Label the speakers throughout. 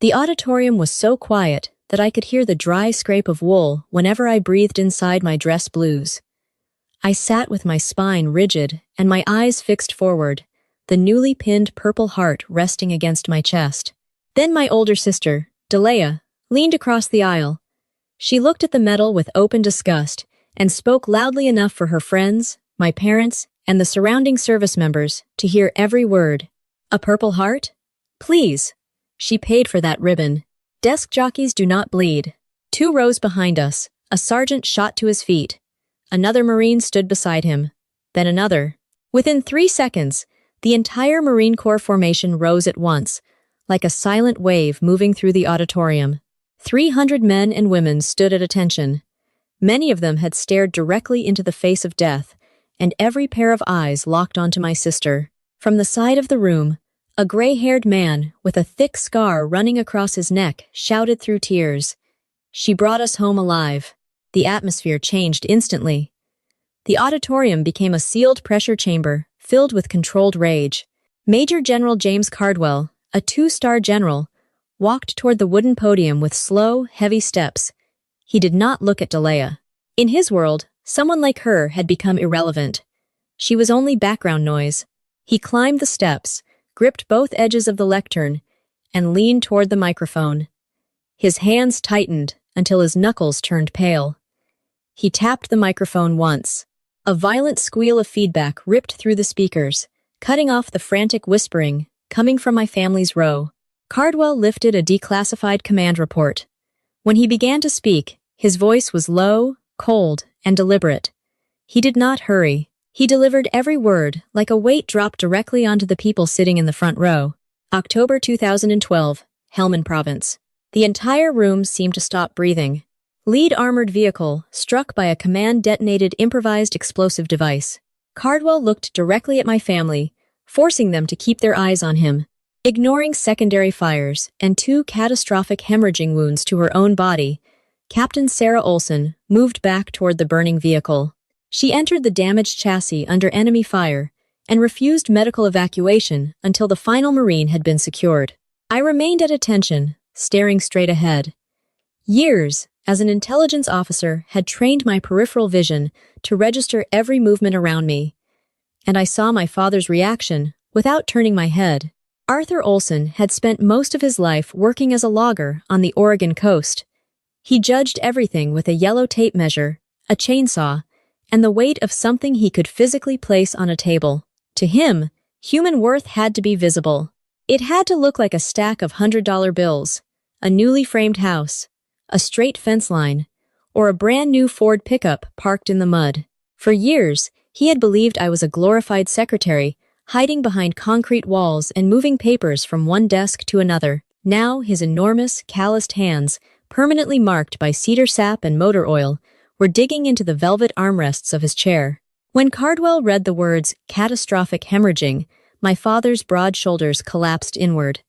Speaker 1: The auditorium was so quiet that I could hear the dry scrape of wool whenever I breathed inside my dress blues. I sat with my spine rigid and my eyes fixed forward, the newly pinned purple heart resting against my chest. Then my older sister, Delea, leaned across the aisle. She looked at the medal with open disgust and spoke loudly enough for her friends, my parents, and the surrounding service members to hear every word. A Purple Heart? Please. She paid for that ribbon. Desk jockeys do not bleed. 2 rows behind us, a sergeant shot to his feet. Another Marine stood beside him. Then another. Within 3 seconds, the entire Marine Corps formation rose at once, like a silent wave moving through the auditorium. 300 men and women stood at attention. Many of them had stared directly into the face of death, and every pair of eyes locked onto my sister. From the side of the room, a gray-haired man with a thick scar running across his neck shouted through tears, "She brought us home alive." The atmosphere changed instantly. The auditorium became a sealed pressure chamber filled with controlled rage. Major General James Cardwell, a 2-star general, walked toward the wooden podium with slow, heavy steps. He did not look at Delea. In his world, someone like her had become irrelevant. She was only background noise. He climbed the steps, gripped both edges of the lectern, and leaned toward the microphone. His hands tightened until his knuckles turned pale. He tapped the microphone once. A violent squeal of feedback ripped through the speakers, cutting off the frantic whispering coming from my family's row. Cardwell lifted a declassified command report. When he began to speak, his voice was low, cold, and deliberate. He did not hurry. He delivered every word like a weight dropped directly onto the people sitting in the front row. October 2012, Helmand Province. The entire room seemed to stop breathing. Lead armored vehicle struck by a command-detonated improvised explosive device. Cardwell looked directly at my family, forcing them to keep their eyes on him. Ignoring secondary fires and 2 catastrophic hemorrhaging wounds to her own body, Captain Sarah Olson moved back toward the burning vehicle. She entered the damaged chassis under enemy fire and refused medical evacuation until the final Marine had been secured. I remained at attention, staring straight ahead. Years, as an intelligence officer, had trained my peripheral vision to register every movement around me, and I saw my father's reaction without turning my head. Arthur Olson had spent most of his life working as a logger on the Oregon coast. He judged everything with a yellow tape measure, a chainsaw, and the weight of something he could physically place on a table. To him, human worth had to be visible. It had to look like a stack of $100 bills, a newly framed house, a straight fence line, or a brand new Ford pickup parked in the mud. For years, he had believed I was a glorified secretary, hiding behind concrete walls and moving papers from one desk to another. Now, his enormous, calloused hands, permanently marked by cedar sap and motor oil, were digging into the velvet armrests of his chair. When Cardwell read the words catastrophic hemorrhaging, my father's broad shoulders collapsed inward.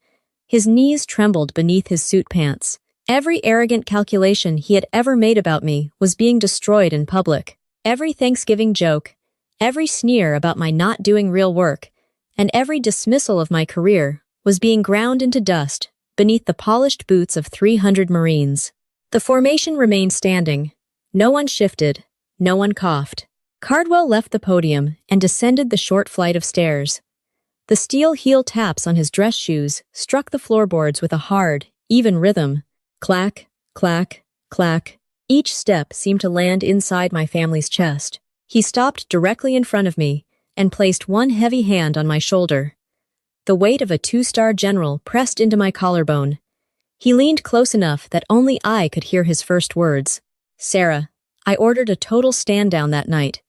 Speaker 1: His knees trembled beneath his suit pants. Every arrogant calculation he had ever made about me was being destroyed in public. Every Thanksgiving joke, every sneer about my not doing real work, and every dismissal of my career was being ground into dust beneath the polished boots of 300 Marines. The formation remained standing. No one shifted. No one coughed. Cardwell left the podium and descended the short flight of stairs. The steel heel taps on his dress shoes struck the floorboards with a hard, even rhythm. Clack, clack, clack. Each step seemed to land inside my family's chest. He stopped directly in front of me and placed one heavy hand on my shoulder. The weight of a 2-star general pressed into my collarbone. He leaned close enough that only I could hear his first words. "Sarah, I ordered a total stand-down that night.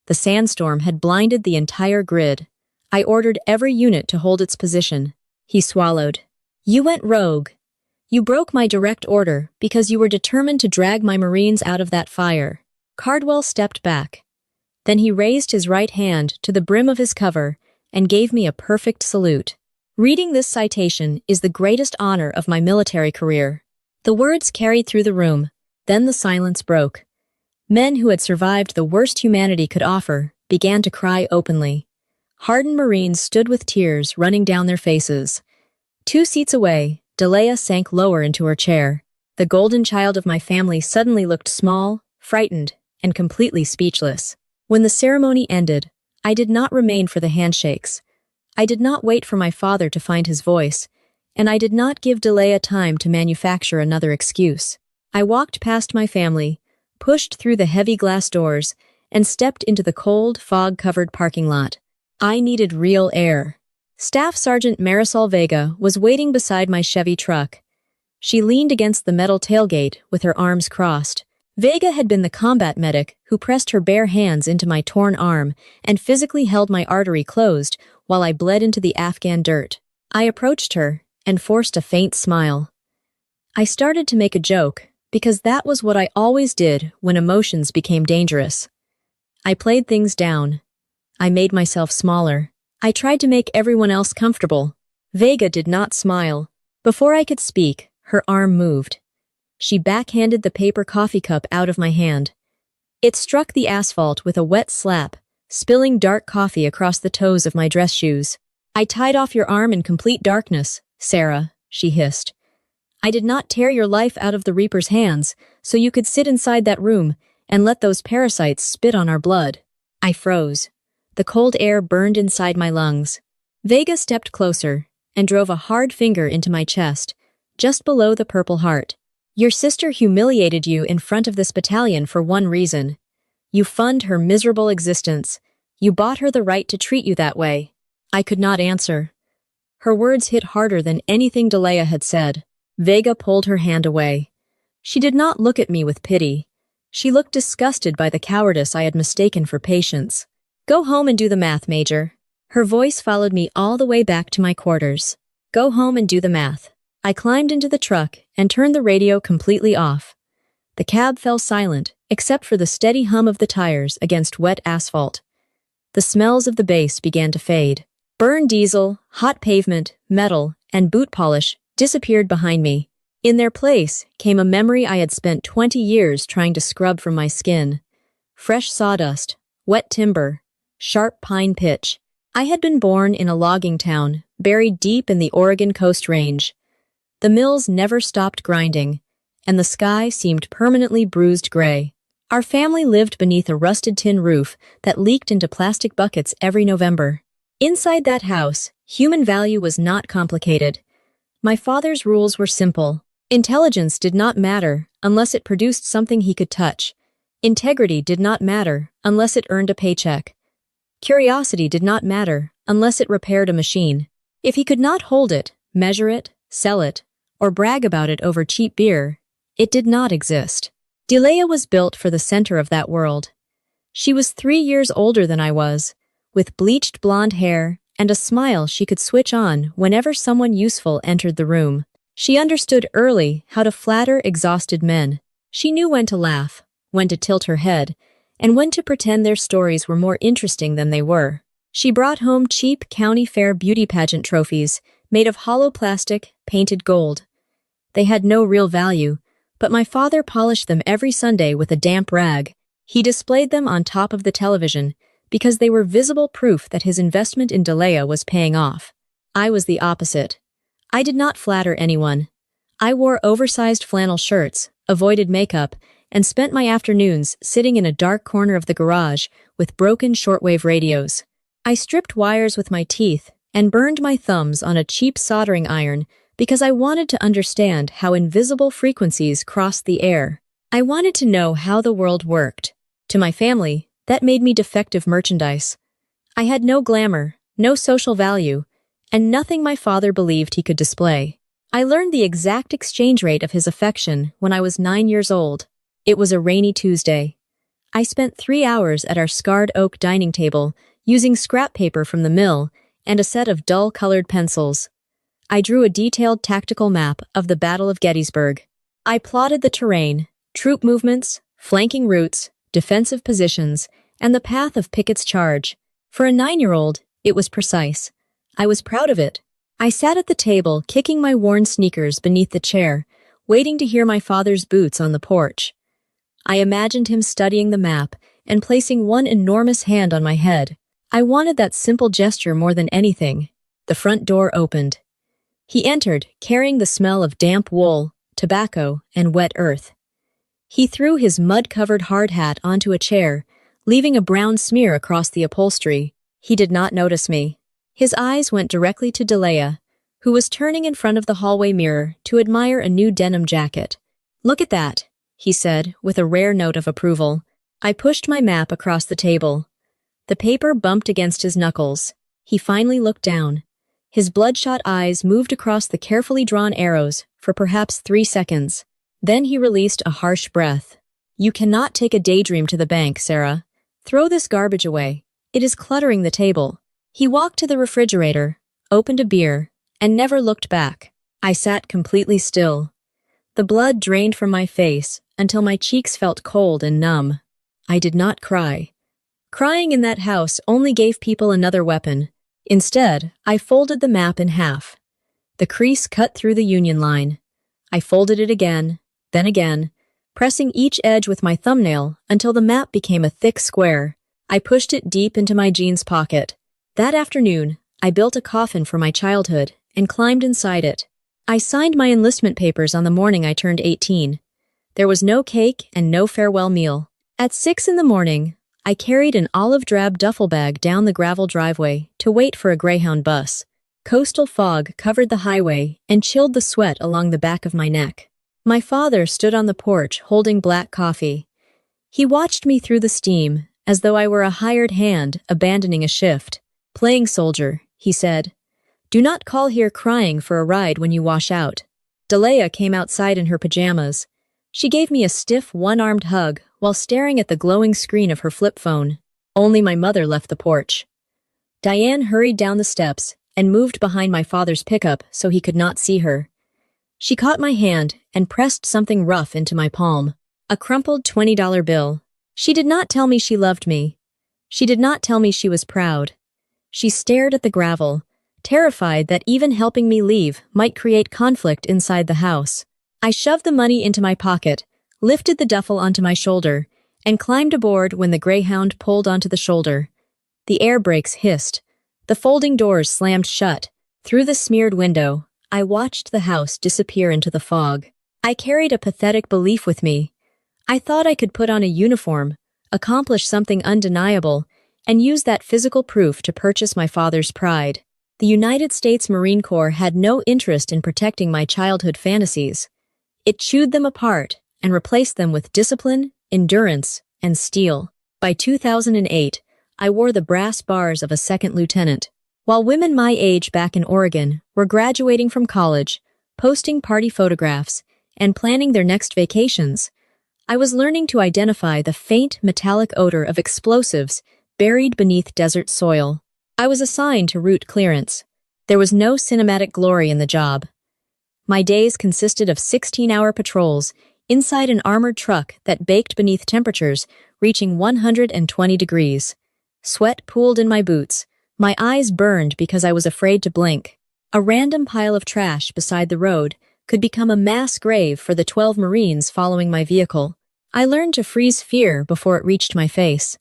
Speaker 1: The sandstorm had blinded the entire grid. I ordered every unit to hold its position." He swallowed. "You went rogue. You broke my direct order because you were determined to drag my Marines out of that fire." Cardwell stepped back. Then he raised his right hand to the brim of his cover and gave me a perfect salute. Reading this citation is the greatest honor of my military career. The words carried through the room. Then the silence broke. Men who had survived the worst humanity could offer began to cry openly. Hardened Marines stood with tears running down their faces. 2 seats away, Delia sank lower into her chair. The golden child of my family suddenly looked small, frightened, and completely speechless. When the ceremony ended, I did not remain for the handshakes. I did not wait for my father to find his voice, and I did not give Delia time to manufacture another excuse. I walked past my family, pushed through the heavy glass doors, and stepped into the cold, fog-covered parking lot. I needed real air. Staff Sergeant Marisol Vega was waiting beside my Chevy truck. She leaned against the metal tailgate with her arms crossed. Vega had been the combat medic who pressed her bare hands into my torn arm and physically held my artery closed while I bled into the Afghan dirt. I approached her and forced a faint smile. I started to make a joke, because that was what I always did when emotions became dangerous. I played things down. I made myself smaller. I tried to make everyone else comfortable. Vega did not smile. Before I could speak, her arm moved. She backhanded the paper coffee cup out of my hand. It struck the asphalt with a wet slap, spilling dark coffee across the toes of my dress shoes. "I tied off your arm in complete darkness, Sarah," she hissed. "I did not tear your life out of the Reaper's hands, so you could sit inside that room and let those parasites spit on our blood." I froze. The cold air burned inside my lungs. Vega stepped closer and drove a hard finger into my chest, just below the purple heart. "Your sister humiliated you in front of this battalion for one reason. You fund her miserable existence. You bought her the right to treat you that way." I could not answer. Her words hit harder than anything Delia had said. Vega pulled her hand away. She did not look at me with pity. She looked disgusted by the cowardice I had mistaken for patience. "Go home and do the math, Major." Her voice followed me all the way back to my quarters. "Go home and do the math." I climbed into the truck and turned the radio completely off. The cab fell silent, except for the steady hum of the tires against wet asphalt. The smells of the base began to fade. Burned diesel, hot pavement, metal, and boot polish disappeared behind me. In their place came a memory I had spent 20 years trying to scrub from my skin. Fresh sawdust, wet timber, sharp pine pitch. I had been born in a logging town, buried deep in the Oregon Coast Range. The mills never stopped grinding, and the sky seemed permanently bruised gray. Our family lived beneath a rusted tin roof that leaked into plastic buckets every November. Inside that house, human value was not complicated. My father's rules were simple. Intelligence did not matter unless it produced something he could touch. Integrity did not matter unless it earned a paycheck. Curiosity did not matter unless it repaired a machine. If he could not hold it, measure it, sell it, or brag about it over cheap beer, it did not exist. Delia was built for the center of that world. She was 3 years older than I was, with bleached blonde hair and a smile she could switch on whenever someone useful entered the room. She understood early how to flatter exhausted men. She knew when to laugh, when to tilt her head, and when to pretend their stories were more interesting than they were. She brought home cheap county fair beauty pageant trophies made of hollow plastic, painted gold. They had no real value, but my father polished them every Sunday with a damp rag. He displayed them on top of the television because they were visible proof that his investment in Delia was paying off. I was the opposite. I did not flatter anyone. I wore oversized flannel shirts, avoided makeup, and spent my afternoons sitting in a dark corner of the garage with broken shortwave radios. I stripped wires with my teeth and burned my thumbs on a cheap soldering iron because I wanted to understand how invisible frequencies crossed the air. I wanted to know how the world worked. To my family, that made me defective merchandise. I had no glamour, no social value, and nothing my father believed he could display. I learned the exact exchange rate of his affection when I was 9 years old. It was a rainy Tuesday. I spent 3 hours at our scarred oak dining table, using scrap paper from the mill and a set of dull-colored pencils. I drew a detailed tactical map of the Battle of Gettysburg. I plotted the terrain, troop movements, flanking routes, defensive positions, and the path of Pickett's charge. For a 9-year-old, it was precise. I was proud of it. I sat at the table, kicking my worn sneakers beneath the chair, waiting to hear my father's boots on the porch. I imagined him studying the map and placing one enormous hand on my head. I wanted that simple gesture more than anything. The front door opened. He entered, carrying the smell of damp wool, tobacco, and wet earth. He threw his mud-covered hard hat onto a chair, leaving a brown smear across the upholstery. He did not notice me. His eyes went directly to Delia, who was turning in front of the hallway mirror to admire a new denim jacket. "Look at that," he said, with a rare note of approval. I pushed my map across the table. The paper bumped against his knuckles. He finally looked down. His bloodshot eyes moved across the carefully drawn arrows for perhaps 3 seconds. Then he released a harsh breath. "You cannot take a daydream to the bank, Sarah. Throw this garbage away. It is cluttering the table." He walked to the refrigerator, opened a beer, and never looked back. I sat completely still. The blood drained from my face until my cheeks felt cold and numb. I did not cry. Crying in that house only gave people another weapon. Instead, I folded the map in half. The crease cut through the union line. I folded it again, then again, pressing each edge with my thumbnail until the map became a thick square. I pushed it deep into my jeans pocket. That afternoon, I built a coffin for my childhood and climbed inside it. I signed my enlistment papers on the morning I turned 18. There was no cake and no farewell meal. At 6 in the morning, I carried an olive-drab duffel bag down the gravel driveway to wait for a Greyhound bus. Coastal fog covered the highway and chilled the sweat along the back of my neck. My father stood on the porch holding black coffee. He watched me through the steam, as though I were a hired hand abandoning a shift. "Playing soldier," he said. "Do not call here crying for a ride when you wash out." Delia came outside in her pajamas. She gave me a stiff, one-armed hug while staring at the glowing screen of her flip phone. Only my mother left the porch. Diane hurried down the steps and moved behind my father's pickup so he could not see her. She caught my hand and pressed something rough into my palm. A crumpled $20 bill. She did not tell me she loved me. She did not tell me she was proud. She stared at the gravel, terrified that even helping me leave might create conflict inside the house. I shoved the money into my pocket, lifted the duffel onto my shoulder, and climbed aboard when the Greyhound pulled onto the shoulder. The air brakes hissed. The folding doors slammed shut. Through the smeared window, I watched the house disappear into the fog. I carried a pathetic belief with me. I thought I could put on a uniform, accomplish something undeniable, and use that physical proof to purchase my father's pride. The United States Marine Corps had no interest in protecting my childhood fantasies. It chewed them apart and replaced them with discipline, endurance, and steel. By 2008, I wore the brass bars of a second lieutenant. While women my age back in Oregon were graduating from college, posting party photographs, and planning their next vacations, I was learning to identify the faint metallic odor of explosives buried beneath desert soil. I was assigned to route clearance. There was no cinematic glory in the job. My days consisted of 16-hour patrols inside an armored truck that baked beneath temperatures reaching 120 degrees. Sweat pooled in my boots. My eyes burned because I was afraid to blink. A random pile of trash beside the road could become a mass grave for the 12 Marines following my vehicle. I learned to freeze fear before it reached my face.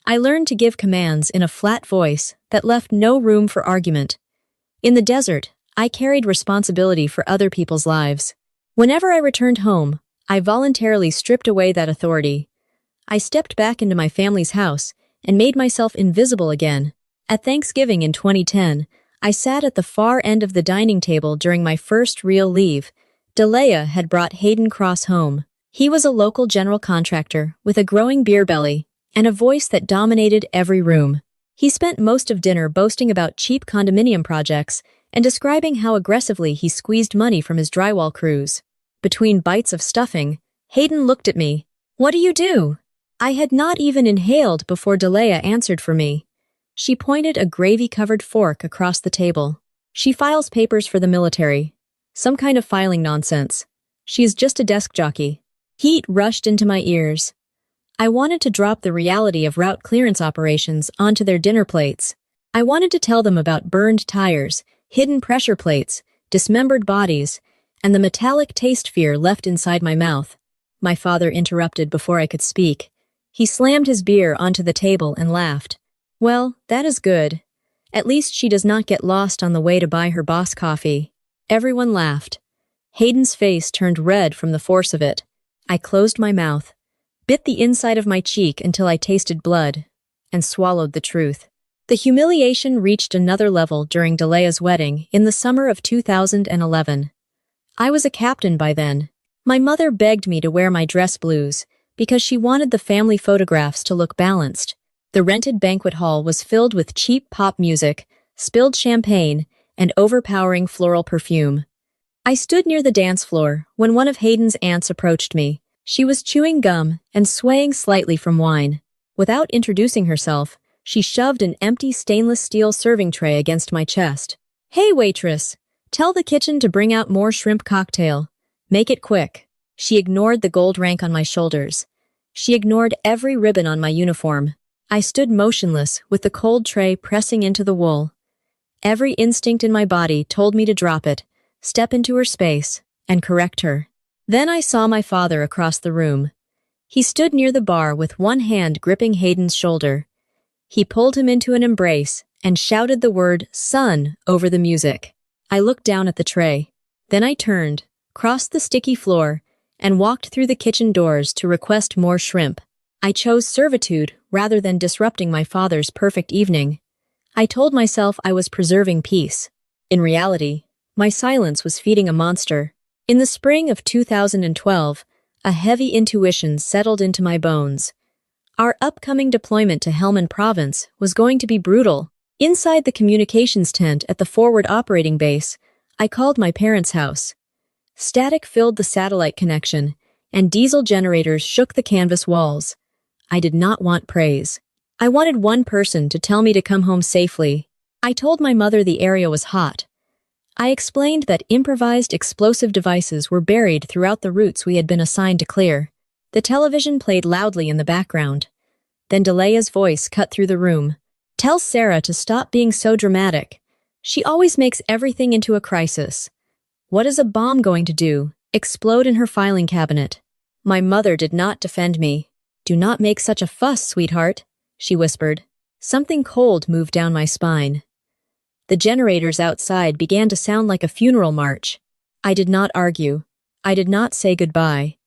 Speaker 1: I learned to give commands in a flat voice that left no room for argument. In the desert, I carried responsibility for other people's lives. Whenever I returned home, I voluntarily stripped away that authority. I stepped back into my family's house and made myself invisible again. At Thanksgiving in 2010, I sat at the far end of the dining table during my first real leave. Delia had brought Hayden Cross home. He was a local general contractor with a growing beer belly and a voice that dominated every room. He spent most of dinner boasting about cheap condominium projects and describing how aggressively he squeezed money from his drywall crews. Between bites of stuffing, Hayden looked at me. "What do you do?" I had not even inhaled before Delia answered for me. She pointed a gravy-covered fork across the table. "She files papers for the military. Some kind of filing nonsense. She is just a desk jockey." Heat rushed into my ears. I wanted to drop the reality of route clearance operations onto their dinner plates. I wanted to tell them about burned tires, hidden pressure plates, dismembered bodies, and the metallic taste fear left inside my mouth. My father interrupted before I could speak. He slammed his beer onto the table and laughed. "Well, that is good. At least she does not get lost on the way to buy her boss coffee." Everyone laughed. Hayden's face turned red from the force of it. I closed my mouth, bit the inside of my cheek until I tasted blood, and swallowed the truth. The humiliation reached another level during Delea's wedding in the summer of 2011. I was a captain by then. My mother begged me to wear my dress blues because she wanted the family photographs to look balanced. The rented banquet hall was filled with cheap pop music, spilled champagne, and overpowering floral perfume. I stood near the dance floor when one of Hayden's aunts approached me. She was chewing gum and swaying slightly from wine. Without introducing herself, she shoved an empty stainless steel serving tray against my chest. "Hey, waitress, tell the kitchen to bring out more shrimp cocktail. Make it quick." She ignored the gold rank on my shoulders. She ignored every ribbon on my uniform. I stood motionless with the cold tray pressing into the wool. Every instinct in my body told me to drop it, step into her space, and correct her. Then I saw my father across the room. He stood near the bar with one hand gripping Hayden's shoulder. He pulled him into an embrace and shouted the word "son" over the music. I looked down at the tray. Then I turned, crossed the sticky floor, and walked through the kitchen doors to request more shrimp. I chose servitude rather than disrupting my father's perfect evening. I told myself I was preserving peace. In reality, my silence was feeding a monster. In the spring of 2012, a heavy intuition settled into my bones. Our upcoming deployment to Helmand Province was going to be brutal. Inside the communications tent at the forward operating base, I called my parents' house. Static filled the satellite connection, and diesel generators shook the canvas walls. I did not want praise. I wanted one person to tell me to come home safely. I told my mother the area was hot. I explained that improvised explosive devices were buried throughout the routes we had been assigned to clear. The television played loudly in the background. Then Delea's voice cut through the room. "Tell Sarah to stop being so dramatic. She always makes everything into a crisis. What is a bomb going to do? Explode in her filing cabinet?" My mother did not defend me. "Do not make such a fuss, sweetheart," she whispered. Something cold moved down my spine. The generators outside began to sound like a funeral march. I did not argue. I did not say goodbye.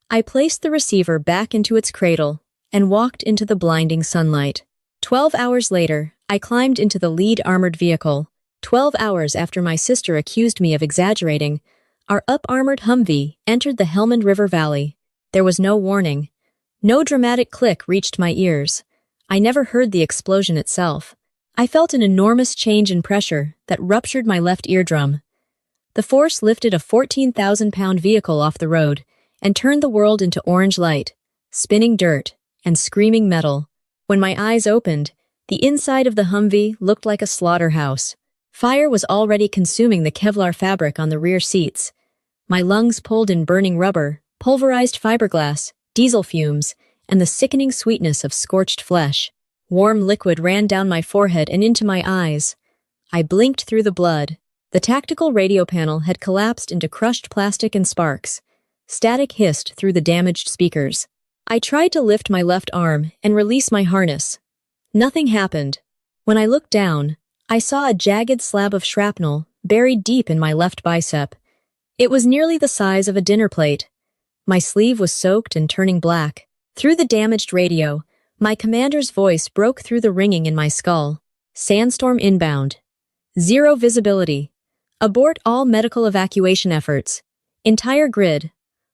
Speaker 1: I placed the receiver back into its cradle and walked into the blinding sunlight. 12 hours later, I climbed into the lead armored vehicle. 12 hours after my sister accused me of exaggerating, our up-armored Humvee entered the Helmand River Valley. There was no warning. No dramatic click reached my ears. I never heard the explosion itself. I felt an enormous change in pressure that ruptured my left eardrum. The force lifted a 14,000-pound vehicle off the road and turned the world into orange light, spinning dirt, and screaming metal. When my eyes opened, the inside of the Humvee looked like a slaughterhouse. Fire was already consuming the Kevlar fabric on the rear seats. My lungs pulled in burning rubber, pulverized fiberglass, diesel fumes, and the sickening sweetness of scorched flesh. Warm liquid ran down my forehead and into my eyes. I blinked through the blood. The tactical radio panel had collapsed into crushed plastic and sparks. Static hissed through the damaged speakers. I tried to lift my left arm and release my harness. Nothing happened. When I looked down, I saw a jagged slab of shrapnel buried deep in my left bicep. It was nearly the size of a dinner plate. My sleeve was soaked and turning black. Through the damaged radio, my commander's voice broke through the ringing in my skull. "Sandstorm inbound. Zero visibility. Abort all medical evacuation efforts. Entire grid.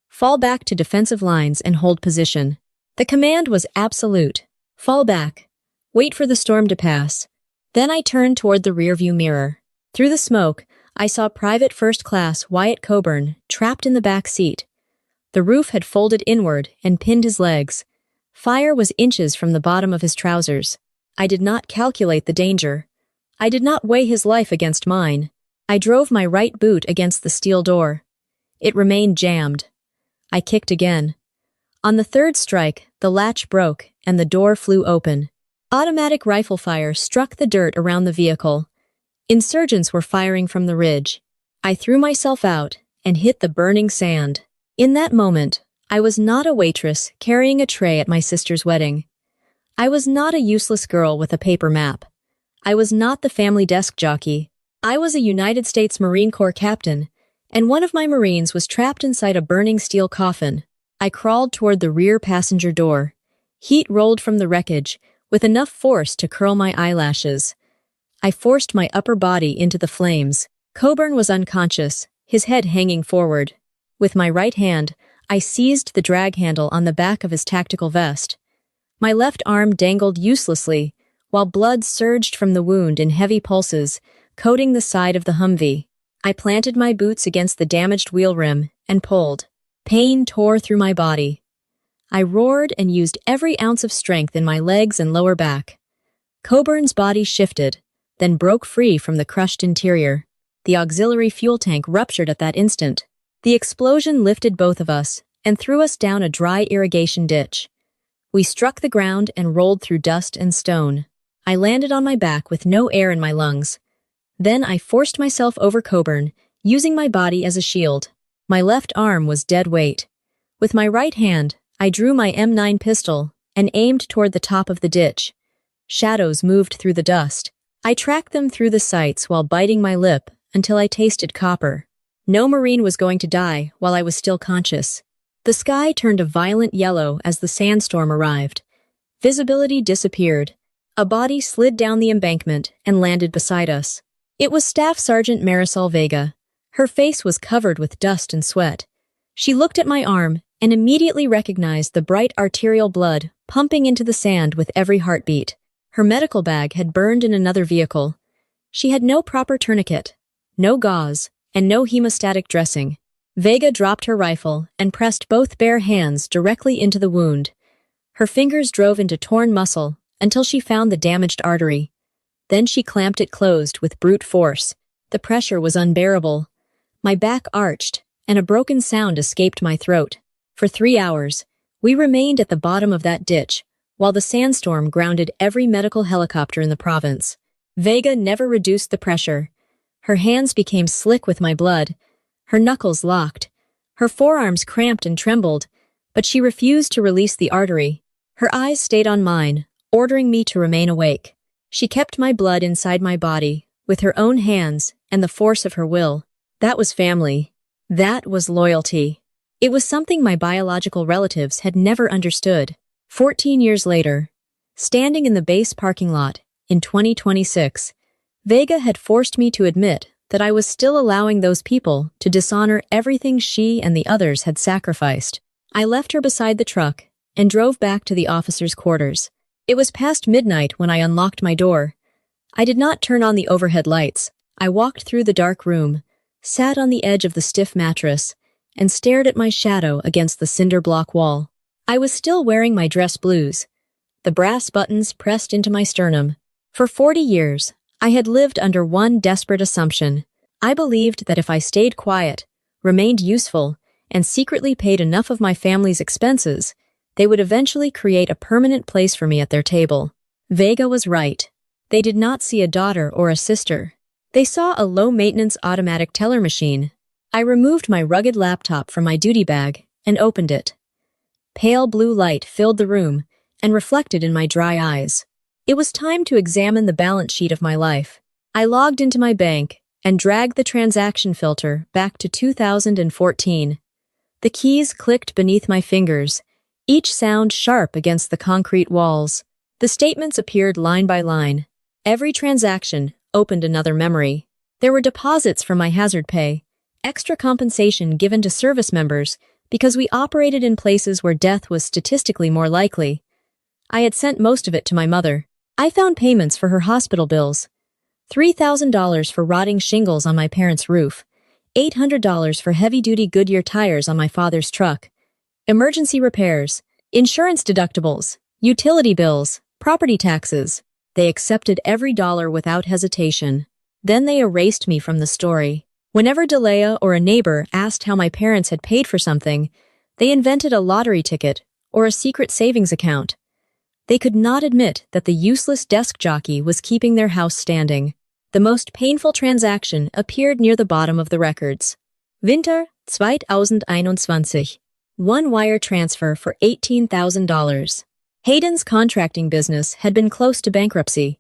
Speaker 1: Fall back to defensive lines and hold position." The command was absolute. Fall back. Wait for the storm to pass. Then I turned toward the rearview mirror. Through the smoke, I saw Private First Class Wyatt Coburn trapped in the back seat. The roof had folded inward and pinned his legs. Fire was inches from the bottom of his trousers. I did not calculate the danger. I did not weigh his life against mine. I drove my right boot against the steel door. It remained jammed. I kicked again. On the third strike, the latch broke and the door flew open. Automatic rifle fire struck the dirt around the vehicle. Insurgents were firing from the ridge. I threw myself out and hit the burning sand. In that moment, I was not a waitress carrying a tray at my sister's wedding. I was not a useless girl with a paper map. I was not the family desk jockey. I was a United States Marine Corps captain, and one of my Marines was trapped inside a burning steel coffin. I crawled toward the rear passenger door. Heat rolled from the wreckage, with enough force to curl my eyelashes. I forced my upper body into the flames. Coburn was unconscious, his head hanging forward. With my right hand, I seized the drag handle on the back of his tactical vest. My left arm dangled uselessly, while blood surged from the wound in heavy pulses, coating the side of the Humvee. I planted my boots against the damaged wheel rim and pulled. Pain tore through my body. I roared and used every ounce of strength in my legs and lower back. Coburn's body shifted, then broke free from the crushed interior. The auxiliary fuel tank ruptured at that instant. The explosion lifted both of us and threw us down a dry irrigation ditch. We struck the ground and rolled through dust and stone. I landed on my back with no air in my lungs. Then I forced myself over Coburn, using my body as a shield. My left arm was dead weight. With my right hand, I drew my M9 pistol and aimed toward the top of the ditch. Shadows moved through the dust. I tracked them through the sights while biting my lip until I tasted copper. No Marine was going to die while I was still conscious. The sky turned a violent yellow as the sandstorm arrived. Visibility disappeared. A body slid down the embankment and landed beside us. It was Staff Sergeant Marisol Vega. Her face was covered with dust and sweat. She looked at my arm and immediately recognized the bright arterial blood pumping into the sand with every heartbeat. Her medical bag had burned in another vehicle. She had no proper tourniquet, no gauze, and no hemostatic dressing. Vega dropped her rifle and pressed both bare hands directly into the wound. Her fingers drove into torn muscle until she found the damaged artery. Then she clamped it closed with brute force. The pressure was unbearable. My back arched, and a broken sound escaped my throat. For 3 hours, we remained at the bottom of that ditch, while the sandstorm grounded every medical helicopter in the province. Vega never reduced the pressure. Her hands became slick with my blood. Her knuckles locked. Her forearms cramped and trembled, but she refused to release the artery. Her eyes stayed on mine, ordering me to remain awake. She kept my blood inside my body, with her own hands and the force of her will. That was family. That was loyalty. It was something my biological relatives had never understood. 14 years later, standing in the base parking lot in 2026, Vega had forced me to admit that I was still allowing those people to dishonor everything she and the others had sacrificed. I left her beside the truck and drove back to the officers' quarters. It was past midnight when I unlocked my door. I did not turn on the overhead lights. I walked through the dark room, sat on the edge of the stiff mattress, and stared at my shadow against the cinder block wall. I was still wearing my dress blues, the brass buttons pressed into my sternum. For 40 years, I had lived under one desperate assumption. I believed that if I stayed quiet, remained useful, and secretly paid enough of my family's expenses, they would eventually create a permanent place for me at their table. Vega was right. They did not see a daughter or a sister. They saw a low-maintenance automatic teller machine. I removed my rugged laptop from my duty bag and opened it. Pale blue light filled the room and reflected in my dry eyes. It was time to examine the balance sheet of my life. I logged into my bank and dragged the transaction filter back to 2014. The keys clicked beneath my fingers, each sound sharp against the concrete walls. The statements appeared line by line. Every transaction opened another memory. There were deposits from my hazard pay, extra compensation given to service members because we operated in places where death was statistically more likely. I had sent most of it to my mother. I found payments for her hospital bills. $3,000 for rotting shingles on my parents' roof. $800 for heavy-duty Goodyear tires on my father's truck. Emergency repairs, insurance deductibles, utility bills, property taxes. They accepted every dollar without hesitation. Then they erased me from the story. Whenever Delia or a neighbor asked how my parents had paid for something, they invented a lottery ticket or a secret savings account. They could not admit that the useless desk jockey was keeping their house standing. The most painful transaction appeared near the bottom of the records. Winter 2021. One wire transfer for $18,000. Hayden's contracting business had been close to bankruptcy.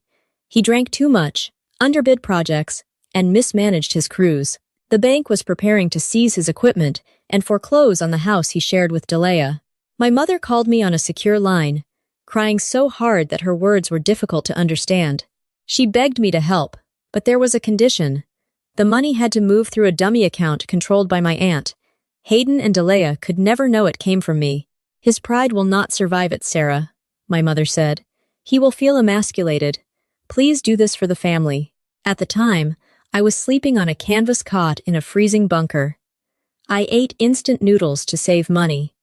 Speaker 1: He drank too much, underbid projects, and mismanaged his cruise. The bank was preparing to seize his equipment and foreclose on the house he shared with Delia. My mother called me on a secure line, crying so hard that her words were difficult to understand. She begged me to help, but there was a condition. The money had to move through a dummy account controlled by my aunt. Hayden and Delia could never know it came from me. His pride will not survive it, Sarah, my mother said. He will feel emasculated. Please do this for the family. At the time, I was sleeping on a canvas cot in a freezing bunker. I ate instant noodles to save money.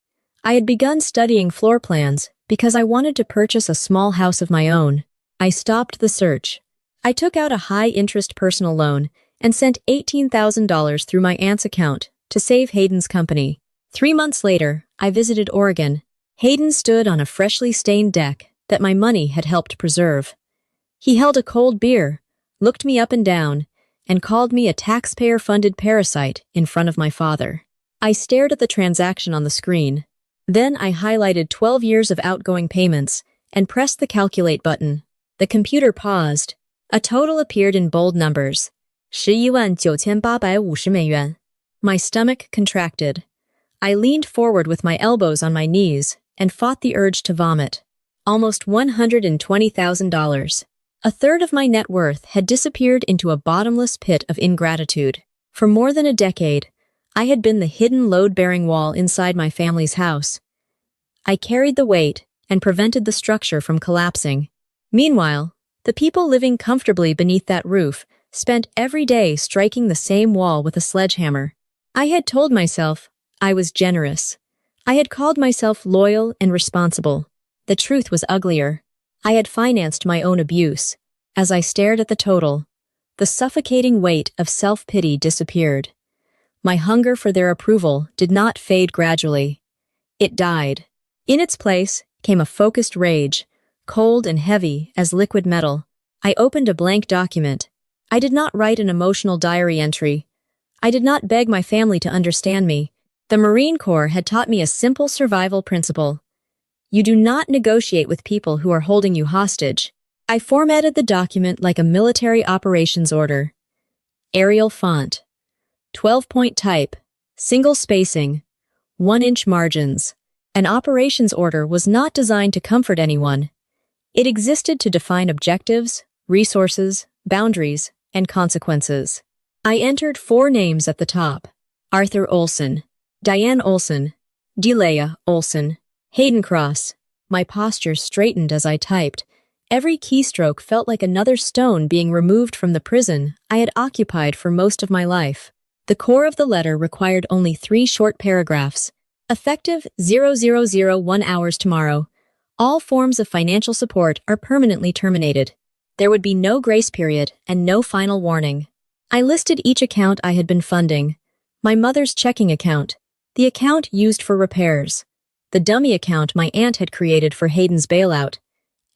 Speaker 1: I had begun studying floor plans because I wanted to purchase a small house of my own. I stopped the search. I took out a high-interest personal loan and sent $18,000 through my aunt's account to save Hayden's company. 3 months later, I visited Oregon. Hayden stood on a freshly stained deck that my money had helped preserve. He held a cold beer, looked me up and down, and called me a taxpayer-funded parasite in front of my father. I stared at the transaction on the screen. Then I highlighted 12 years of outgoing payments and pressed the calculate button. The computer paused. A total appeared in bold numbers. 11,950 美元. My stomach contracted. I leaned forward with my elbows on my knees and fought the urge to vomit. Almost $120,000. A third of my net worth had disappeared into a bottomless pit of ingratitude. For more than a decade, I had been the hidden load-bearing wall inside my family's house. I carried the weight and prevented the structure from collapsing. Meanwhile, the people living comfortably beneath that roof spent every day striking the same wall with a sledgehammer. I had told myself I was generous. I had called myself loyal and responsible. The truth was uglier. I had financed my own abuse. As I stared at the total, the suffocating weight of self-pity disappeared. My hunger for their approval did not fade gradually. It died. In its place came a focused rage, cold and heavy as liquid metal. I opened a blank document. I did not write an emotional diary entry. I did not beg my family to understand me. The Marine Corps had taught me a simple survival principle. You do not negotiate with people who are holding you hostage. I formatted the document like a military operations order. Arial font. 12-point type. Single spacing. 1-inch margins. An operations order was not designed to comfort anyone. It existed to define objectives, resources, boundaries, and consequences. I entered 4 names at the top. Arthur Olson, Diane Olson, Delia Olson, Hayden Cross. My posture straightened as I typed. Every keystroke felt like another stone being removed from the prison I had occupied for most of my life. The core of the letter required only 3 short paragraphs. Effective 0001 hours tomorrow. All forms of financial support are permanently terminated. There would be no grace period and no final warning. I listed each account I had been funding. My mother's checking account, the account used for repairs, the dummy account my aunt had created for Hayden's bailout.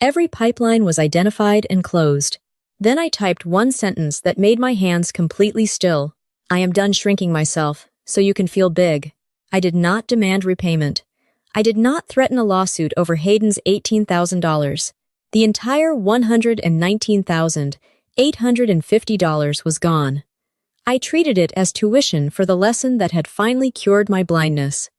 Speaker 1: Every pipeline was identified and closed. Then I typed one sentence that made my hands completely still. I am done shrinking myself, so you can feel big. I did not demand repayment. I did not threaten a lawsuit over Hayden's $18,000. The entire $119,850 was gone. I treated it as tuition for the lesson that had finally cured my blindness.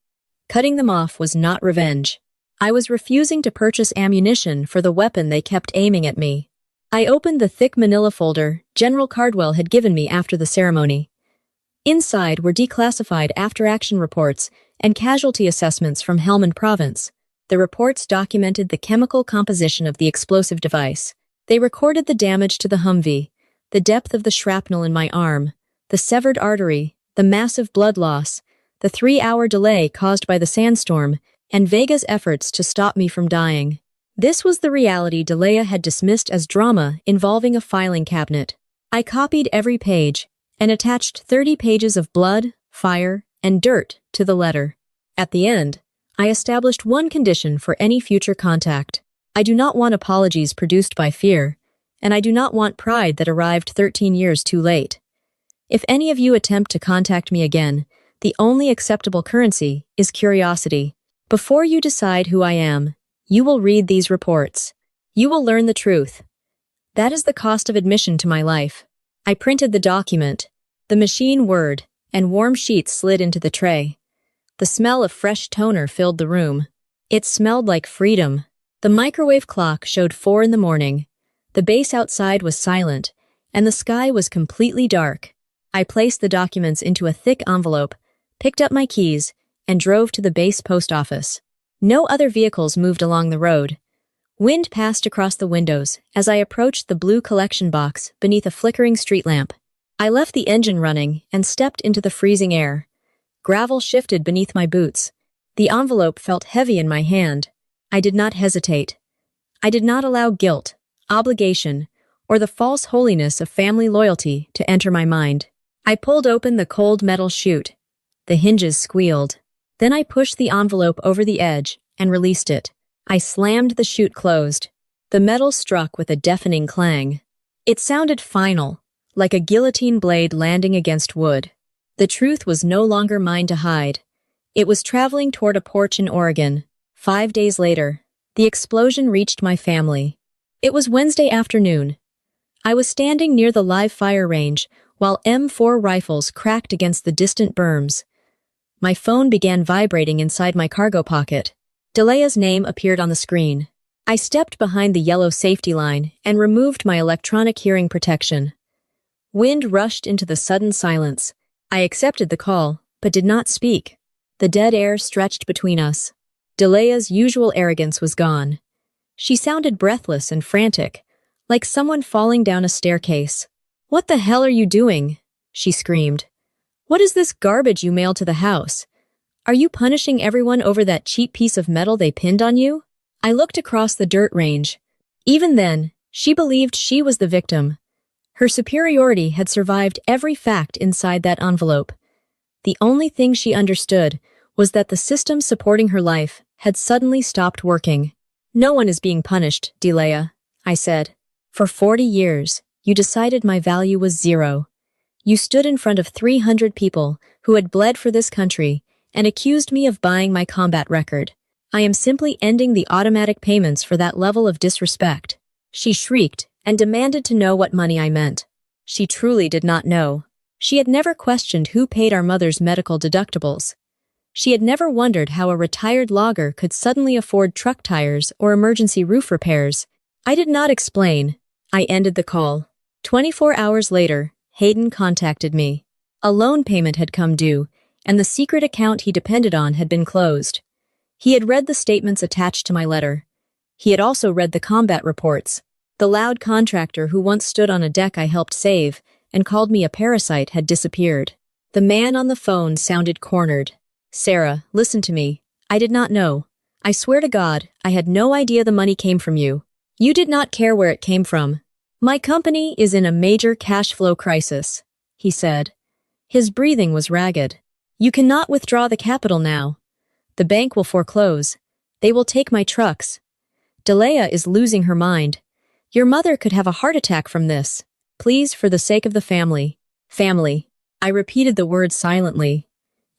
Speaker 1: Cutting them off was not revenge. I was refusing to purchase ammunition for the weapon they kept aiming at me. I opened the thick manila folder General Cardwell had given me after the ceremony. Inside were declassified after-action reports and casualty assessments from Helmand Province. The reports documented the chemical composition of the explosive device. They recorded the damage to the Humvee, the depth of the shrapnel in my arm, the severed artery, the massive blood loss, the 3-hour delay caused by the sandstorm, and Vega's efforts to stop me from dying. This was the reality Delia had dismissed as drama involving a filing cabinet. I copied every page and attached 30 pages of blood, fire, and dirt to the letter. At the end, I established one condition for any future contact. I do not want apologies produced by fear, and I do not want pride that arrived 13 years too late. If any of you attempt to contact me again, the only acceptable currency is curiosity. Before you decide who I am, you will read these reports. You will learn the truth. That is the cost of admission to my life. I printed the document. The machine whirred, and warm sheets slid into the tray. The smell of fresh toner filled the room. It smelled like freedom. The microwave clock showed 4 in the morning. The base outside was silent, and the sky was completely dark. I placed the documents into a thick envelope, picked up my keys, and drove to the base post office. No other vehicles moved along the road. Wind passed across the windows as I approached the blue collection box beneath a flickering street lamp. I left the engine running and stepped into the freezing air. Gravel shifted beneath my boots. The envelope felt heavy in my hand. I did not hesitate. I did not allow guilt, obligation, or the false holiness of family loyalty to enter my mind. I pulled open the cold metal chute. The hinges squealed. Then I pushed the envelope over the edge and released it. I slammed the chute closed. The metal struck with a deafening clang. It sounded final, like a guillotine blade landing against wood. The truth was no longer mine to hide. It was traveling toward a porch in Oregon. 5 days later, the explosion reached my family. It was Wednesday afternoon. I was standing near the live fire range while M4 rifles cracked against the distant berms. My phone began vibrating inside my cargo pocket. Delea's name appeared on the screen. I stepped behind the yellow safety line and removed my electronic hearing protection. Wind rushed into the sudden silence. I accepted the call, but did not speak. The dead air stretched between us. Delea's usual arrogance was gone. She sounded breathless and frantic, like someone falling down a staircase. "What the hell are you doing?" she screamed. "What is this garbage you mailed to the house? Are you punishing everyone over that cheap piece of metal they pinned on you?" I looked across the dirt range. Even then, she believed she was the victim. Her superiority had survived every fact inside that envelope. The only thing she understood was that the system supporting her life had suddenly stopped working. "No one is being punished, Delea," I said. "For 40 years, you decided my value was 0. You stood in front of 300 people who had bled for this country and accused me of buying my combat record. I am simply ending the automatic payments for that level of disrespect." She shrieked and demanded to know what money I meant. She truly did not know. She had never questioned who paid our mother's medical deductibles. She had never wondered how a retired logger could suddenly afford truck tires or emergency roof repairs. I did not explain. I ended the call. 24 hours later, Hayden contacted me. A loan payment had come due, and the secret account he depended on had been closed. He had read the statements attached to my letter. He had also read the combat reports. The loud contractor who once stood on a deck I helped save and called me a parasite had disappeared. The man on the phone sounded cornered. "Sarah, listen to me. I did not know. I swear to God, I had no idea the money came from you. You did not care where it came from. My company is in a major cash flow crisis," he said. His breathing was ragged. "You cannot withdraw the capital now. The bank will foreclose. They will take my trucks. Delea is losing her mind. Your mother could have a heart attack from this. Please, for the sake of the family." Family. I repeated the word silently.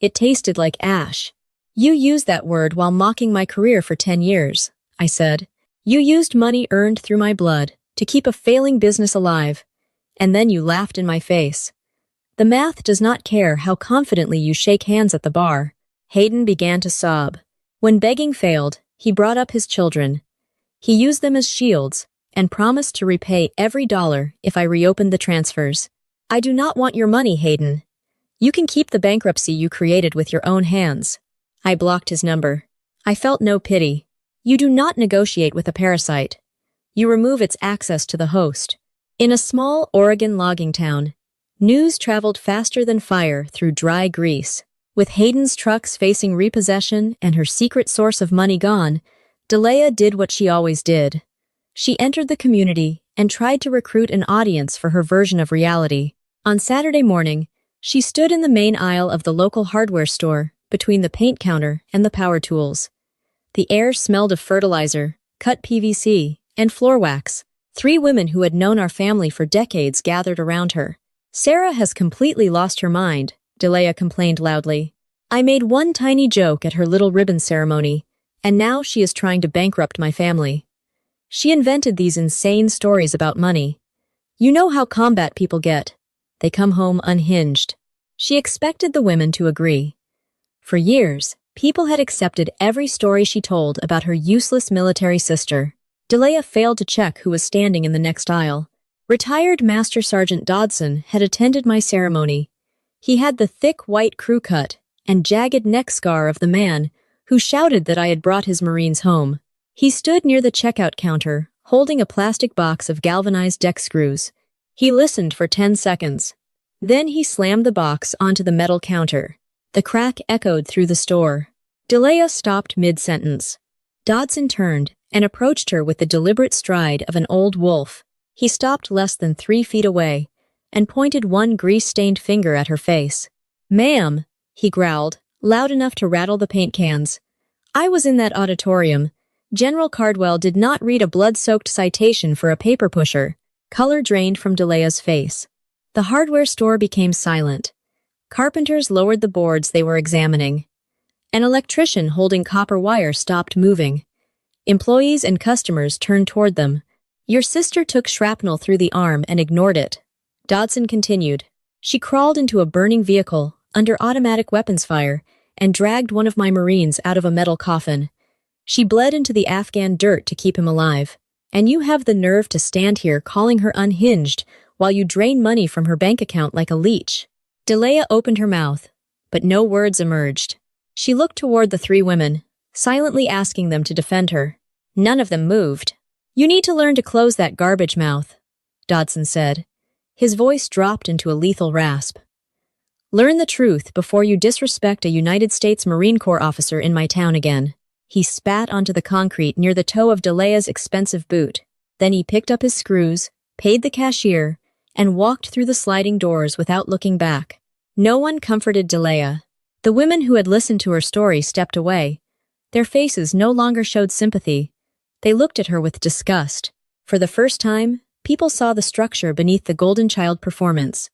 Speaker 1: It tasted like ash. "You used that word while mocking my career for 10 years, I said. "You used money earned through my blood to keep a failing business alive, and then you laughed in my face. The math does not care how confidently you shake hands at the bar." Hayden began to sob. When begging failed, he brought up his children. He used them as shields and promised to repay every dollar if I reopened the transfers. "I do not want your money, Hayden. You can keep the bankruptcy you created with your own hands." I blocked his number. I felt no pity. You do not negotiate with a parasite. You remove its access to the host. In a small Oregon logging town, news traveled faster than fire through dry grease. With Hayden's trucks facing repossession and her secret source of money gone, Delea did what she always did. She entered the community and tried to recruit an audience for her version of reality. On Saturday morning, she stood in the main aisle of the local hardware store, between the paint counter and the power tools. The air smelled of fertilizer, cut PVC, and floor wax. 3 women who had known our family for decades gathered around her. "Sarah has completely lost her mind," Delea complained loudly. "I made one tiny joke at her little ribbon ceremony, and now she is trying to bankrupt my family. She invented these insane stories about money. You know how combat people get. they come home unhinged. She expected the women to agree. For years, people had accepted every story she told about her useless military sister. Delia failed to check who was standing in the next aisle. Retired Master Sergeant Dodson had attended my ceremony. He had the thick white crew cut and jagged neck scar of the man who shouted that I had brought his Marines home. He stood near the checkout counter, holding a plastic box of galvanized deck screws. He listened for 10 seconds. Then he slammed the box onto the metal counter. The crack echoed through the store. Delia stopped mid-sentence. Dodson turned and approached her with the deliberate stride of an old wolf. He stopped less than 3 feet away and pointed one grease-stained finger at her face. "Ma'am," he growled, loud enough to rattle the paint cans. I was in that auditorium. General Cardwell did not read a blood-soaked citation for a paper pusher. Color drained from Delia's face. The hardware store became silent. Carpenters lowered the boards they were examining. An electrician holding copper wire stopped moving. Employees and customers turned toward them. "Your sister took shrapnel through the arm and ignored it," Dodson continued. "She crawled into a burning vehicle under automatic weapons fire and dragged one of my Marines out of a metal coffin. She bled into the Afghan dirt to keep him alive. And you have the nerve to stand here calling her unhinged while you drain money from her bank account like a leech." Delia opened her mouth, but no words emerged. She looked toward the 3 women, silently asking them to defend her. None of them moved. "You need to learn to close that garbage mouth," Dodson said. His voice dropped into a lethal rasp. "Learn the truth before you disrespect a United States Marine Corps officer in my town again." He spat onto the concrete near the toe of Delia's expensive boot. Then he picked up his screws, paid the cashier, and walked through the sliding doors without looking back. No one comforted Delia. The women who had listened to her story stepped away. Their faces no longer showed sympathy. They looked at her with disgust. For the first time, people saw the structure beneath the Golden Child performance.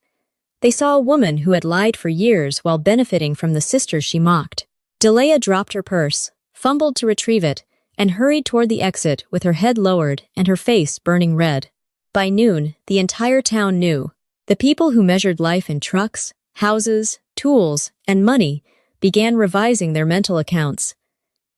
Speaker 1: They saw a woman who had lied for years while benefiting from the sisters she mocked. Delia dropped her purse, fumbled to retrieve it, and hurried toward the exit with her head lowered and her face burning red. By noon, the entire town knew. The people who measured life in trucks, houses, tools, and money began revising their mental accounts.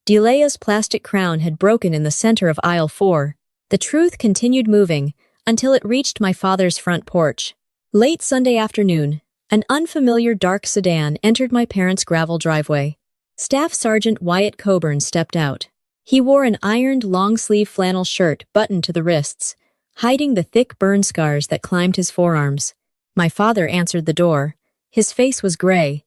Speaker 1: Delia's plastic crown had broken in the center of aisle 4. The truth continued moving until it reached my father's front porch. Late Sunday afternoon, an unfamiliar dark sedan entered my parents' gravel driveway. Staff Sergeant Wyatt Coburn stepped out. He wore an ironed long-sleeve flannel shirt buttoned to the wrists, hiding the thick burn scars that climbed his forearms. My father answered the door. His face was gray.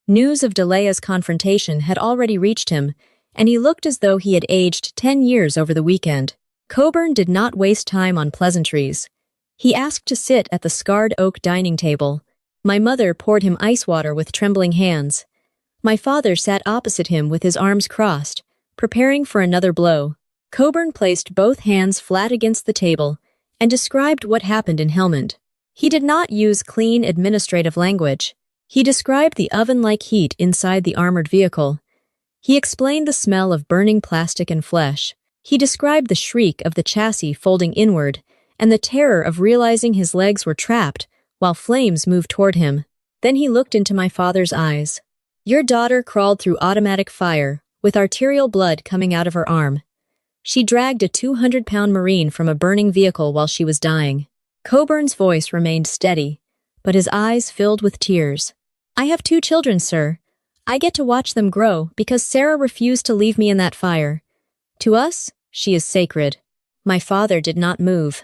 Speaker 1: News of Delia's confrontation had already reached him, and he looked as though he had aged 10 years over the weekend. Coburn did not waste time on pleasantries. He asked to sit at the scarred oak dining table. My mother poured him ice water with trembling hands. My father sat opposite him with his arms crossed, preparing for another blow. Coburn placed both hands flat against the table and described what happened in Helmand. He did not use clean administrative language. He described the oven-like heat inside the armored vehicle. He explained the smell of burning plastic and flesh. He described the shriek of the chassis folding inward and the terror of realizing his legs were trapped while flames moved toward him. Then he looked into my father's eyes. "Your daughter crawled through automatic fire, with arterial blood coming out of her arm. She dragged a 200-pound Marine from a burning vehicle while she was dying." Coburn's voice remained steady, but his eyes filled with tears. "I have 2 children, sir. I get to watch them grow because Sarah refused to leave me in that fire. To us, she is sacred." My father did not move.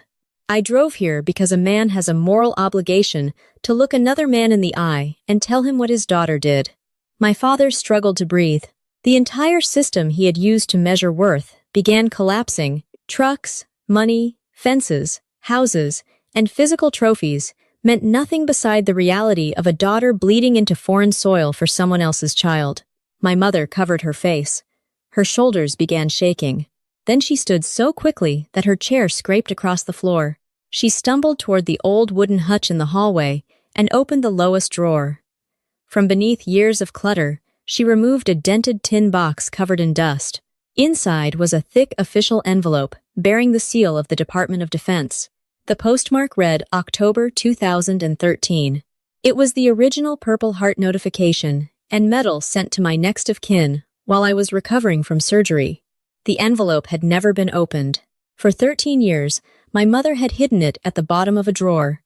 Speaker 1: "I drove here because a man has a moral obligation to look another man in the eye and tell him what his daughter did." My father struggled to breathe. The entire system he had used to measure worth began collapsing. Trucks, money, fences, houses, and physical trophies meant nothing beside the reality of a daughter bleeding into foreign soil for someone else's child. My mother covered her face. Her shoulders began shaking. Then she stood so quickly that her chair scraped across the floor. She stumbled toward the old wooden hutch in the hallway and opened the lowest drawer. From beneath years of clutter, she removed a dented tin box covered in dust. Inside was a thick official envelope bearing the seal of the Department of Defense. The postmark read October 2013. It was the original Purple Heart notification and medal sent to my next of kin while I was recovering from surgery. The envelope had never been opened. For 13 years, my mother had hidden it at the bottom of a drawer.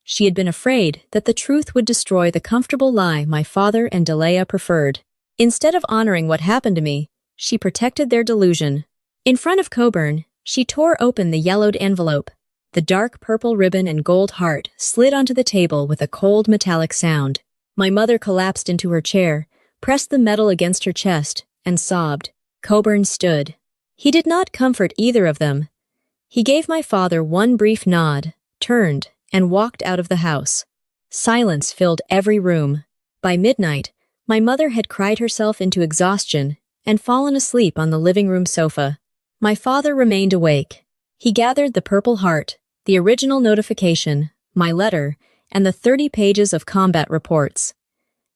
Speaker 1: She had been afraid that the truth would destroy the comfortable lie my father and Delia preferred. Instead of honoring what happened to me, she protected their delusion. In front of Coburn, she tore open the yellowed envelope. The dark purple ribbon and gold heart slid onto the table with a cold metallic sound. My mother collapsed into her chair, pressed the medal against her chest, and sobbed. Coburn stood. He did not comfort either of them. He gave my father one brief nod, turned, and walked out of the house. Silence filled every room. By midnight, my mother had cried herself into exhaustion and fallen asleep on the living room sofa. My father remained awake. He gathered the Purple Heart, the original notification, my letter, and the 30 pages of combat reports.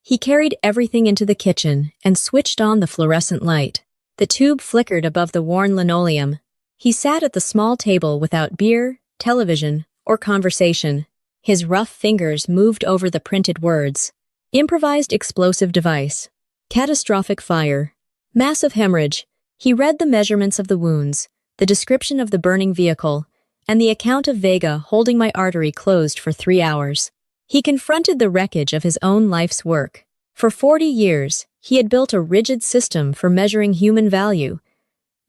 Speaker 1: He carried everything into the kitchen and switched on the fluorescent light. The tube flickered above the worn linoleum. He sat at the small table without beer, television, or conversation. His rough fingers moved over the printed words. Improvised explosive device. Catastrophic fire. Massive hemorrhage. He read the measurements of the wounds, the description of the burning vehicle, and the account of Vega holding my artery closed for 3 hours. He confronted the wreckage of his own life's work. For 40 years, he had built a rigid system for measuring human value.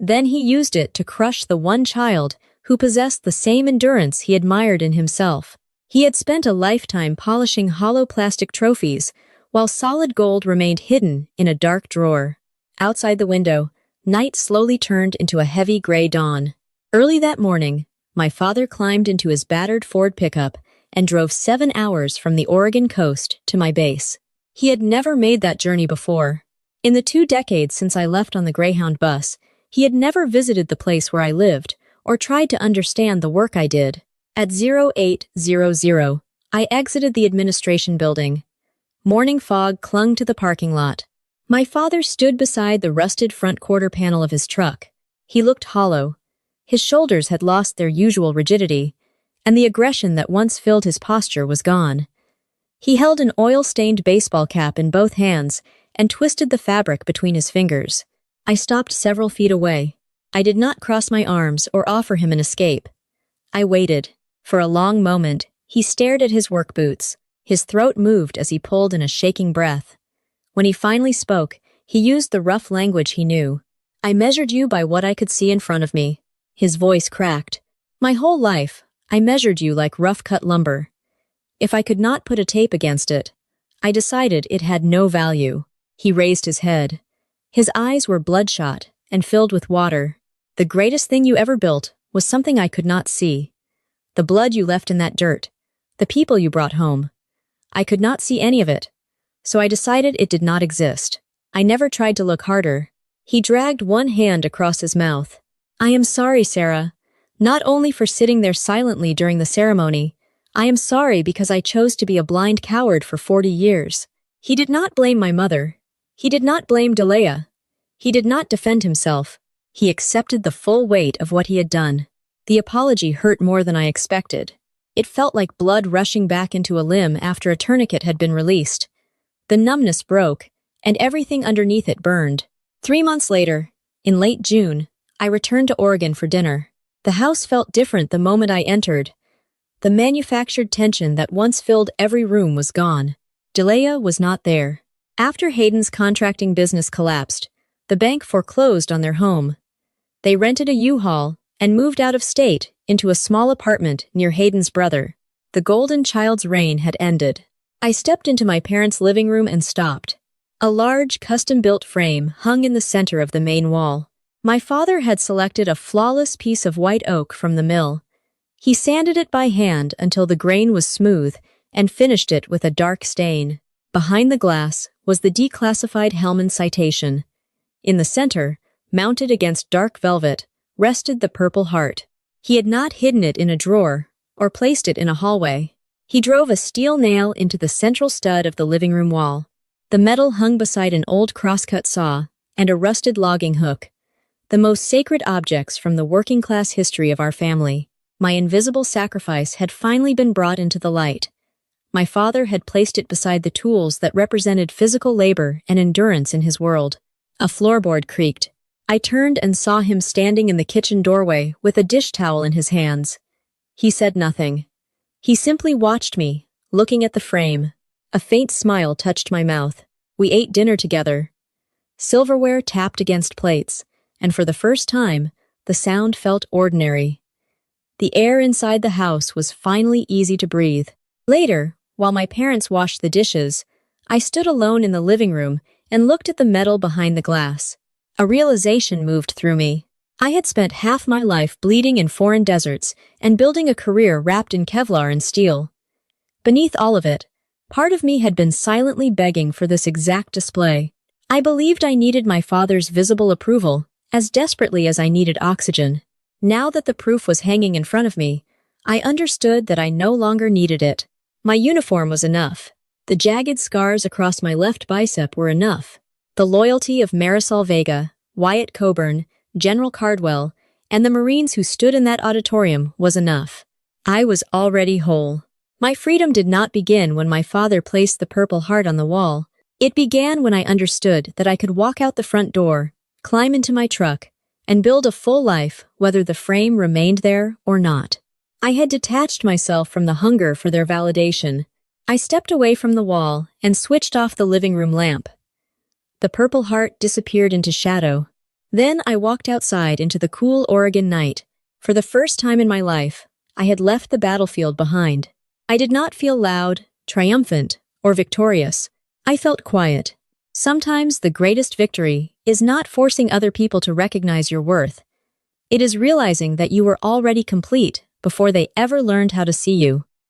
Speaker 1: Then he used it to crush the one child who possessed the same endurance he admired in himself. He had spent a lifetime polishing hollow plastic trophies, while solid gold remained hidden in a dark drawer. Outside the window, night slowly turned into a heavy gray dawn. Early that morning, my father climbed into his battered Ford pickup and drove 7 hours from the Oregon coast to my base. He had never made that journey before. In the 2 decades since I left on the Greyhound bus, he had never visited the place where I lived or tried to understand the work I did. At 0800, I exited the administration building. Morning fog clung to the parking lot. My father stood beside the rusted front quarter panel of his truck. He looked hollow. His shoulders had lost their usual rigidity, and the aggression that once filled his posture was gone. He held an oil-stained baseball cap in both hands and twisted the fabric between his fingers. I stopped several feet away. I did not cross my arms or offer him an escape. I waited. For a long moment, he stared at his work boots. His throat moved as he pulled in a shaking breath. When he finally spoke, he used the rough language he knew. I measured you by what I could see in front of me. His voice cracked. My whole life, I measured you like rough-cut lumber. If I could not put a tape against it, I decided it had no value. He raised his head. His eyes were bloodshot and filled with water. The greatest thing you ever built was something I could not see. The blood you left in that dirt. The people you brought home. I could not see any of it, so I decided it did not exist. I never tried to look harder. He dragged one hand across his mouth. I am sorry, Sarah. Not only for sitting there silently during the ceremony, I am sorry because I chose to be a blind coward for 40 years. He did not blame my mother. He did not blame Delia. He did not defend himself. He accepted the full weight of what he had done. The apology hurt more than I expected. It felt like blood rushing back into a limb after a tourniquet had been released. The numbness broke, and everything underneath it burned. 3 months later, in late June, I returned to Oregon for dinner. The house felt different the moment I entered. The manufactured tension that once filled every room was gone. Delia was not there. After Hayden's contracting business collapsed, the bank foreclosed on their home. They rented a U-Haul and moved out of state into a small apartment near Hayden's brother. The golden child's reign had ended. I stepped into my parents' living room and stopped. A large, custom-built frame hung in the center of the main wall. My father had selected a flawless piece of white oak from the mill. He sanded it by hand until the grain was smooth and finished it with a dark stain. Behind the glass was the declassified Hellman Citation. In the center, mounted against dark velvet, rested the Purple Heart. He had not hidden it in a drawer or placed it in a hallway. He drove a steel nail into the central stud of the living room wall. The metal hung beside an old crosscut saw and a rusted logging hook, the most sacred objects from the working-class history of our family. My invisible sacrifice had finally been brought into the light. My father had placed it beside the tools that represented physical labor and endurance in his world. A floorboard creaked. I turned and saw him standing in the kitchen doorway with a dish towel in his hands. He said nothing. He simply watched me, looking at the frame. A faint smile touched my mouth. We ate dinner together. Silverware tapped against plates, and for the first time, the sound felt ordinary. The air inside the house was finally easy to breathe. Later, while my parents washed the dishes, I stood alone in the living room and looked at the metal behind the glass. A realization moved through me. I had spent half my life bleeding in foreign deserts and building a career wrapped in Kevlar and steel. Beneath all of it, part of me had been silently begging for this exact display. I believed I needed my father's visible approval as desperately as I needed oxygen. Now that the proof was hanging in front of me, I understood that I no longer needed it. My uniform was enough. The jagged scars across my left bicep were enough. The loyalty of Marisol Vega, Wyatt Coburn, General Cardwell, and the Marines who stood in that auditorium was enough. I was already whole. My freedom did not begin when my father placed the Purple Heart on the wall. It began when I understood that I could walk out the front door, climb into my truck, and build a full life whether the frame remained there or not. I had detached myself from the hunger for their validation. I stepped away from the wall and switched off the living room lamp. The Purple Heart disappeared into shadow. Then I walked outside into the cool Oregon night. For the first time in my life, I had left the battlefield behind. I did not feel loud, triumphant, or victorious. I felt quiet. Sometimes the greatest victory is not forcing other people to recognize your worth. It is realizing that you were already complete before they ever learned how to see you.